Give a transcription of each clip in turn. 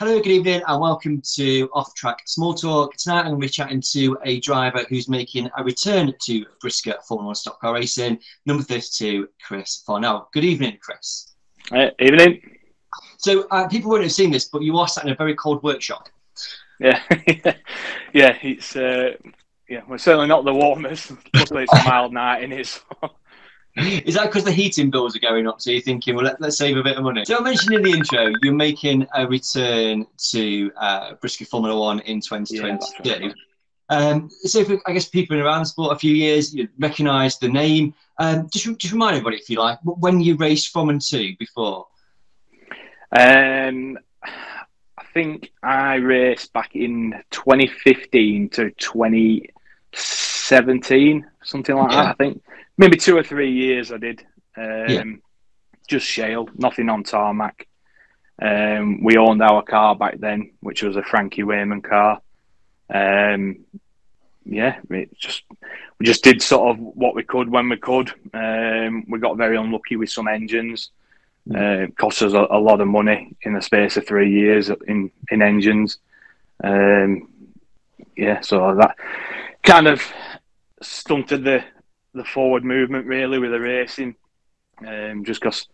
Hello, good evening, and welcome to Off Track Small Talk. Tonight, I'm going to be chatting to a driver who's making a return to Briscoe Formula One Stock Car Racing, number 32, Chris Farnell. Good evening, Chris. Evening. So, people won't have seen this, but you are sat in a very cold workshop. Yeah, yeah. It's we're certainly not the warmest. Luckily, it's a mild night in it. Is that because the heating bills are going up? So you're thinking, well, let's save a bit of money. So I mentioned in the intro, you're making a return to Briscoe Formula One in 2022. Yeah, so if I guess people in around the sport a few years, you recognise the name. Just remind everybody, if you like, when you raced from and to before. I think I raced back in 2015 to 2017, something like that. I think maybe 2 or 3 years I did. Just shale, nothing on tarmac. We owned our car back then, which was a Frankie Wayman car. We just did sort of what we could when we could. We got very unlucky with some engines. It cost us a lot of money in the space of 3 years in engines. So that kind of stunted the forward movement really with the racing, just because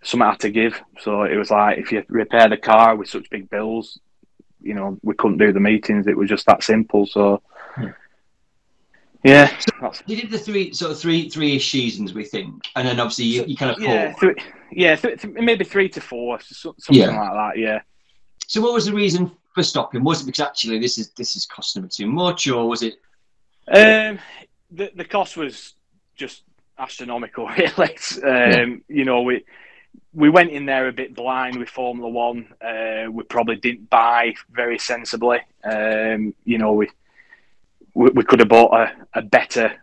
something had to give. So it was like, if you repair the car with such big bills, we couldn't do the meetings. It was just that simple. So yeah, you did the three-ish seasons, we think, and then obviously you kind of maybe 3 to 4, something like that. Yeah. So what was the reason for stopping? Was it because actually this is costing them too much, or was it? The cost was just astronomical, really. We went in there a bit blind with Formula One. We probably didn't buy very sensibly. We could have bought a better,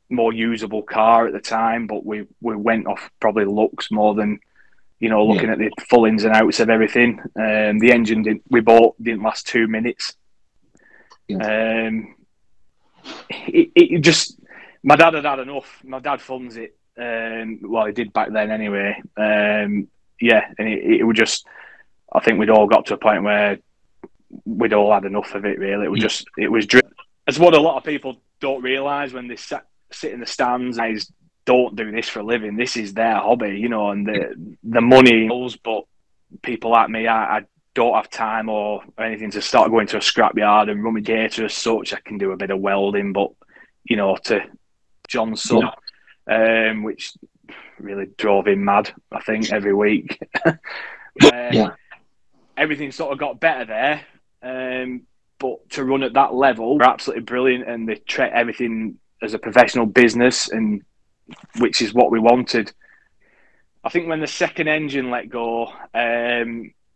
more usable car at the time, but we went off probably looks more than looking at the full ins and outs of everything. The engine we bought didn't last 2 minutes. It just, my dad had enough. My dad funds it. He did back then anyway. And it would just, I think we'd all got to a point where we'd all had enough of it. Really, it was driven. As what a lot of people don't realise when they sit in the stands, guys don't do this for a living. This is their hobby, and the money. But people like me, I don't have time or anything to start going to a scrapyard and rummage data as such. I can do a bit of welding, but to John's son, which really drove him mad, I think, every week. Everything sort of got better there. But to run at that level, they're absolutely brilliant, and they treat everything as a professional business, and which is what we wanted. I think when the second engine let go,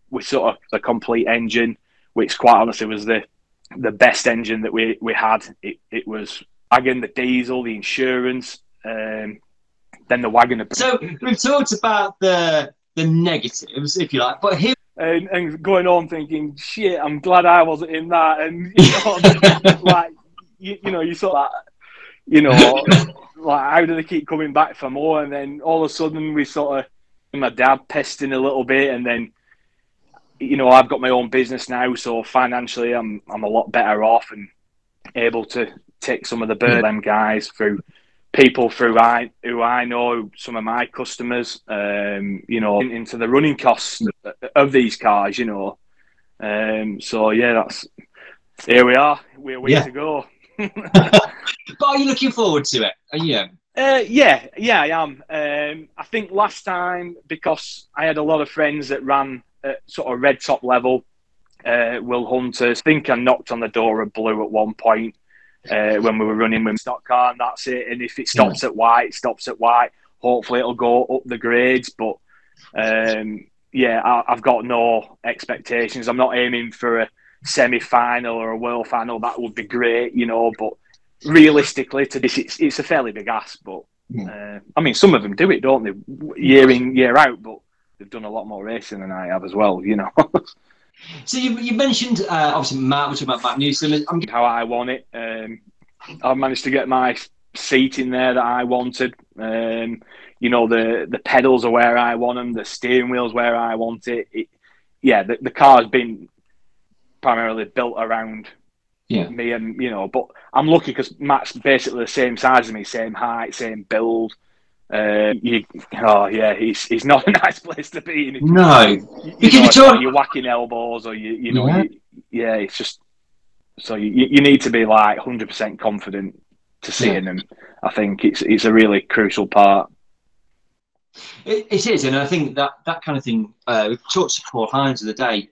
we sort of the complete engine, which quite honestly was the best engine that we had. It was wagon, the diesel, the insurance, then the wagon. So we've talked about the negatives, if you like, but here. And going on thinking, shit, I'm glad I wasn't in that. And, you sort of like, how do they keep coming back for more? And then all of a sudden we sort of, my dad pesting a little bit. And then, I've got my own business now. So financially, I'm a lot better off and able to take some of the burden of them guys through people who I know, some of my customers, into the running costs of these cars, So that's, here we are. We're way to go. But are you looking forward to it? Are you? I am. I think last time, because I had a lot of friends that ran at sort of red top level, Will Hunters. I think I knocked on the door of blue at one point. When we were running with stock car, and that's it. And if it stops at white, it stops at white. Hopefully it'll go up the grades. But I've got no expectations. I'm not aiming for a semi-final or a world final. That would be great, But realistically, to this, it's a fairly big ask. But some of them do it, don't they? Year in, year out. But they've done a lot more racing than I have as well, So you mentioned obviously Matt. We're talking about Matt Newsom. How I want it. I've managed to get my seat in there that I wanted. The pedals are where I want them. The steering wheel's where I want it. yeah, the car's been primarily built around me, and but I'm lucky because Matt's basically the same size as me, same height, same build. He's not a nice place to be in. No, because you're whacking elbows, or it's just so you need to be like 100% confident to see him. And I think it's a really crucial part. It is, and I think that kind of thing. We've talked to Paul Hines the other day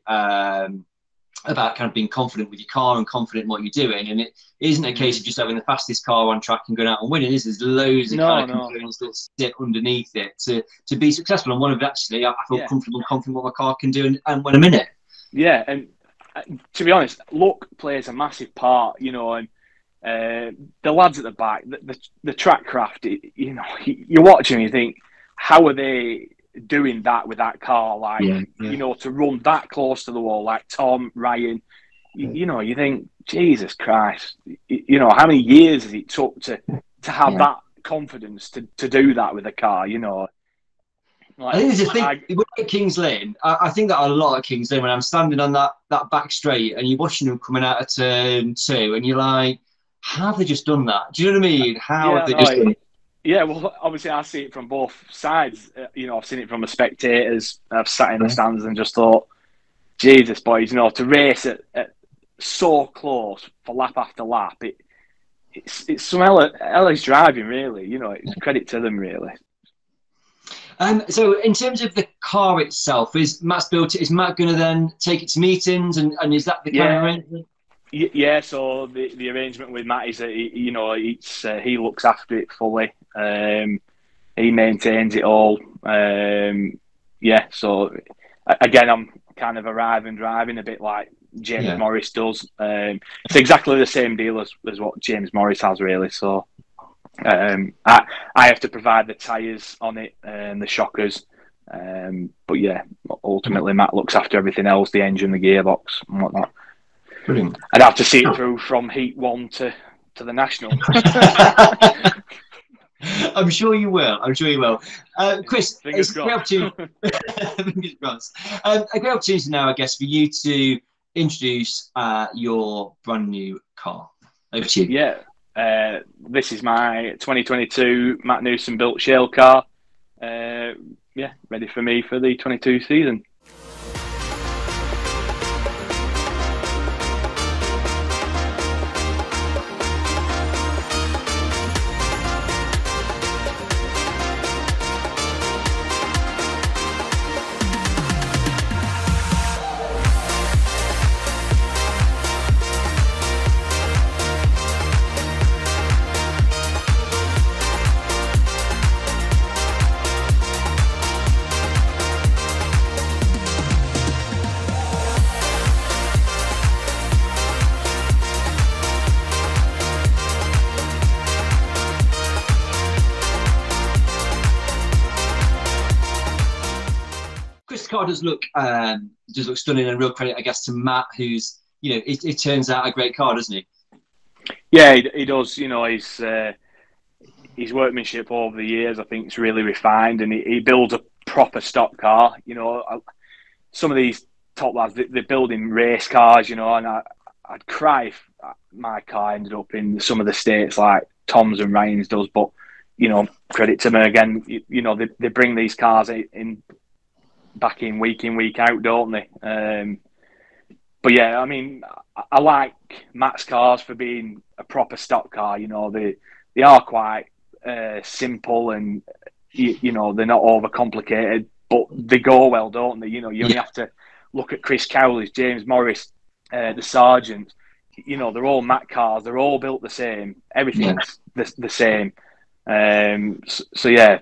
about kind of being confident with your car and confident in what you're doing, and it isn't a case of just having the fastest car on track and going out and winning. There's loads of kind of components that sit underneath it to be successful. And one of it, actually, I feel comfortable and confident what my car can do, and when I'm in it. Yeah, and to be honest, luck plays a massive part, and the lads at the back, the track craft, you're watching and you think, how are they doing that with that car? Like, to run that close to the wall, like Tom, Ryan, you think, Jesus Christ, how many years has it took to have that confidence to do that with a car, Like, I think there's a thing at Kings Lane. I think that a lot at Kings Lane, when I'm standing on that back straight and you're watching them coming out of turn 2, and you're like, how have they just done that? Do you know what I mean? How have they just done it? Yeah, well, obviously I see it from both sides. I've seen it from the spectators. I've sat in the stands and just thought, Jesus, boys, to race at so close for lap after lap, it's some hellish driving, really. It's credit to them, really. So in terms of the car itself, is Matt going to then take it to meetings, and is that the kind of arrangement? Yeah, so the arrangement with Matt is that he looks after it fully. He maintains it all. So again, I'm kind of arriving and driving a bit like James Morris does. It's exactly the same deal as what James Morris has, really. So I have to provide the tyres on it and the shockers. But yeah, ultimately Matt looks after everything else, the engine, the gearbox and whatnot. Brilliant. I'd have to see it through from Heat 1 to the National. I'm sure you will. Chris, Fingers it's a great opportunity. Fingers crossed. A great opportunity now, I guess, for you to introduce your brand new car. Over to you. Yeah. This is my 2022 Matt Newson built shale car. Ready for me for the 22 season. This car does look stunning, and real credit, I guess, to Matt, who's it turns out a great car, doesn't he? Yeah, he does. His workmanship over the years, I think, is really refined, and he builds a proper stock car. Some of these top lads, they're building race cars, and I'd cry if my car ended up in some of the states like Tom's and Ryan's does. But credit to them again. They bring these cars back in, week out, don't they? But yeah, I mean, I like Matt's cars for being a proper stock car. They are quite simple, and they're not overcomplicated, but they go well, don't they? You only have to look at Chris Cowley's, James Morris, the Sargent. They're all Matt cars. They're all built the same. Everything's the same. So yeah,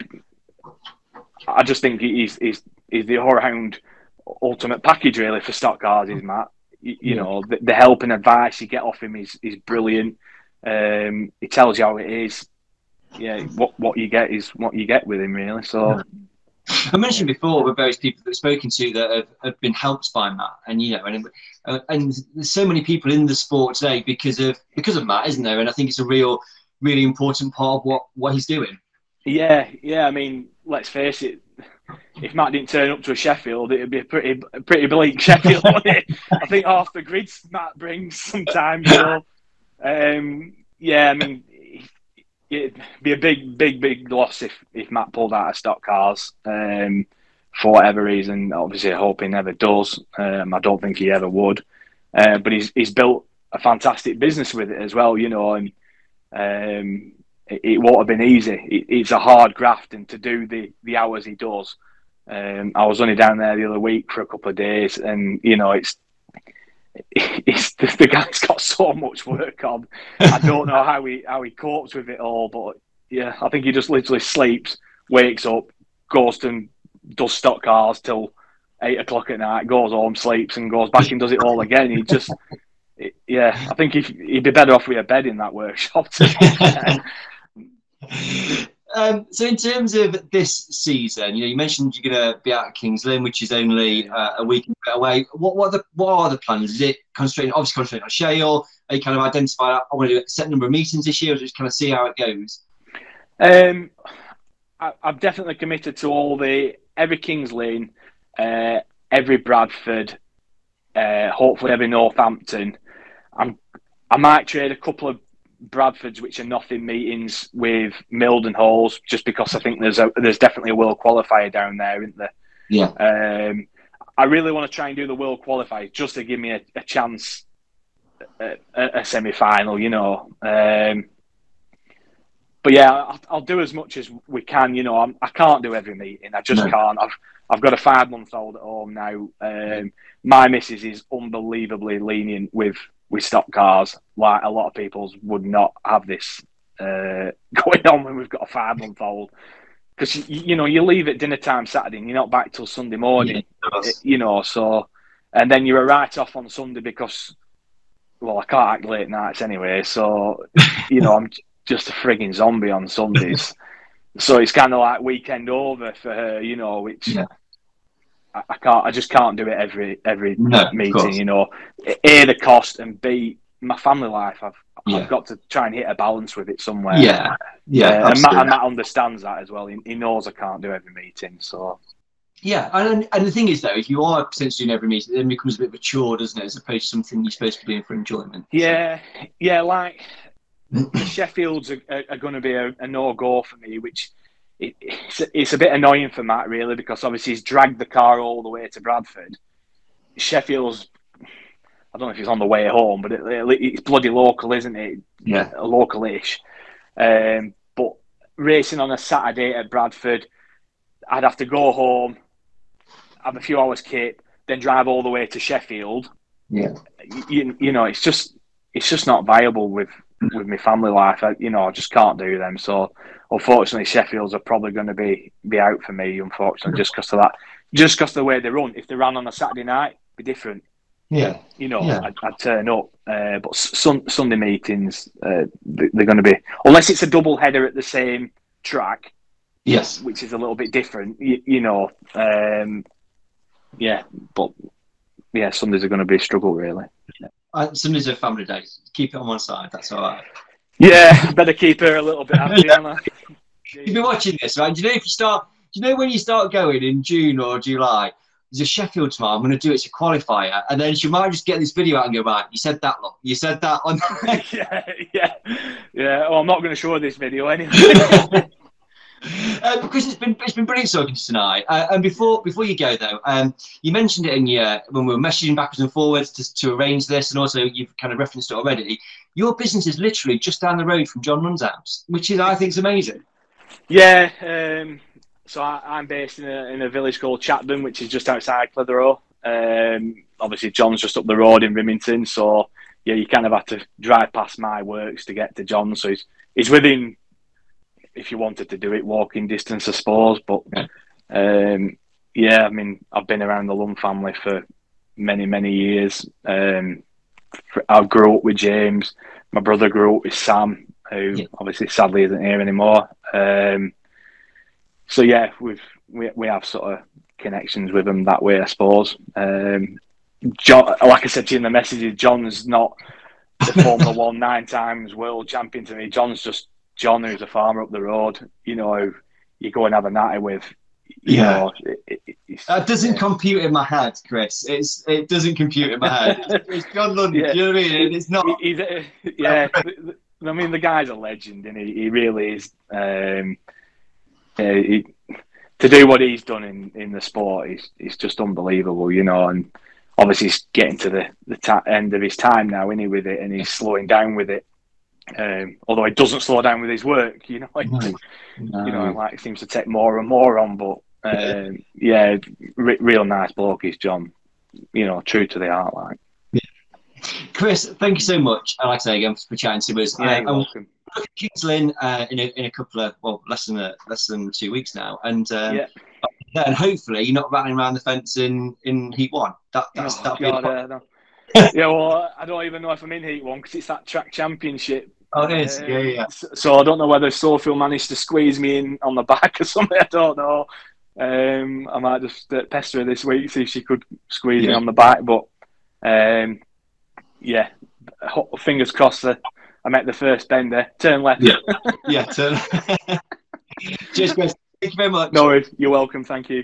I just think he's the all-round ultimate package, really, for stock cars, is Matt. The help and advice you get off him is brilliant. He tells you how it is. Yeah, what you get is what you get with him, really. So I mentioned before with various people that I've spoken to that have been helped by Matt, and and there's so many people in the sport today because of Matt, isn't there? And I think it's a really important part of what he's doing. Yeah. I mean, let's face it. if Matt didn't turn up to a Sheffield, it'd be a pretty bleak Sheffield, wouldn't it? I think half the grids Matt brings sometimes. So, yeah, I mean, it'd be a big loss if Matt pulled out of stock cars for whatever reason. Obviously, I hope he never does. I don't think he ever would. But he's built a fantastic business with it as well, you know, and it won't have been easy. It's a hard graft, and to do the hours he does. I was only down there the other week for a couple of days, and you know, it's the guy's got so much work on. I don't know how he copes with it all, but yeah, I think he just literally sleeps, wakes up, goes and does stock cars till 8 o'clock at night, goes home, sleeps, and goes back and does it all again. He just, yeah, I think he'd be better off with a bed in that workshop. So in terms of this season, you know, you mentioned you're going to be out at Kings Lynn, which is only a week away. What are the plans? Is it concentrating on Shale? Are you kind of identify, I want to do a set number of meetings this year, or just kind of see how it goes? I've definitely committed to every Kings Lynn, every Bradford, hopefully every Northampton. I might trade a couple of Bradfords, which are nothing meetings, with Milden Halls, just because I think there's definitely a world qualifier down there, isn't there? Yeah. I really want to try and do the world qualifier just to give me a chance at a semi-final, you know. But yeah, I'll do as much as we can. You know, I can't do every meeting. I just can't. I've got a 5-month-old at home now. My missus is unbelievably lenient with stock cars. Like, a lot of people would not have this going on when we've got a 5-month-old. Because, you know, you leave at dinner time Saturday and you're not back till Sunday morning. Yeah, you know, so... And then you're a write-off on Sunday because... Well, I can't act late nights anyway, so, you know, I'm just a frigging zombie on Sundays. So it's kind of like weekend over for her, you know, which... Yeah. I just can't do it every meeting, you know. A, the cost, and B, my family life. I've got to try and hit a balance with it somewhere. Yeah, and Matt understands that as well. He knows I can't do every meeting, so. Yeah, and the thing is, though, if you are potentially doing every meeting, then it becomes a bit of a chore, doesn't it, as opposed to something you're supposed to be doing for enjoyment. Yeah, so. Yeah, like the Sheffields are going to be a no-go for me, which. It's a bit annoying for Matt, really, because obviously he's dragged the car all the way to Bradford. Sheffield's, I don't know if he's on the way home, but it's bloody local, isn't it? Yeah. Local-ish. But racing on a Saturday at Bradford, I'd have to go home, have a few hours kit, then drive all the way to Sheffield. Yeah. You know, it's just not viable with my family life. I just can't do them. So unfortunately, Sheffields are probably going to be out for me, unfortunately, just because of that. Just because of the way they run. If they ran on a Saturday night, it'd be different. Yeah. You know, yeah. I'd turn up. But Sunday meetings, they're going to be... Unless it's a double header at the same track. Yes. Which is a little bit different, you know. Yeah, but... Yeah, Sundays are going to be a struggle, really. Sundays are family days. Keep it on one side. That's all right. Yeah, better keep her a little bit happy. You've been watching this, right? Do you know when you start going in June or July? There's a Sheffield tomorrow. I'm going to do it as a qualifier, and then she might just get this video out and go, right, you said that, look. You said that on. yeah. Well, I'm not going to show this video anyway. Because it's been brilliant talking to you tonight. And before you go though, you mentioned it when we were messaging backwards and forwards to arrange this, and also you've kind of referenced it already. Your business is literally just down the road from John Nunn's house, which I think is amazing. Yeah. So I'm based in a village called Chatburn, which is just outside Clitheroe. Obviously, John's just up the road in Rimington, so yeah, you kind of have to drive past my works to get to John. So he's within, if you wanted to do it, walking distance, I suppose. But yeah, I mean, I've been around the Lunn family for many, many years. I grew up with James. My brother grew up with Sam, who obviously sadly isn't here anymore. So yeah, we have sort of connections with them that way, I suppose. John, like I said to you in the messages, John's not the Formula 1 9 times world champion to me. John's just John, who's a farmer up the road, you know, you go and have a night with, you Yeah. know, That doesn't compute in my head, Chris. It doesn't compute in my head. It's John Lundon. Yeah. Do you know what I mean? It's not. Yeah. I mean, the guy's a legend, and he really is. To do what he's done in the sport is just unbelievable, you know. And obviously, he's getting to the end of his time now, isn't he, with it, and he's slowing down with it. Although he doesn't slow down with his work, you know. No. You know, like he seems to take more and more on. But yeah, real nice bloke is John. You know, true to the art, like. Chris, thank you so much. I'd like to say again for chatting to us. Yeah, you're welcome. Look at Kings Lynn in a couple of less than 2 weeks now, and and hopefully you're not rattling around the fence in Heat 1. Yeah, well, I don't even know if I'm in Heat 1 because it's that track championship. Oh, it is. Yeah. So I don't know whether Sophie managed to squeeze me in on the back or something. I don't know. I might just pester her this week, see if she could squeeze me on the back. But yeah, fingers crossed that I make the first bender. Turn left. Yeah, turn. Cheers, Chris. Thank you very much. No worries. You're welcome. Thank you.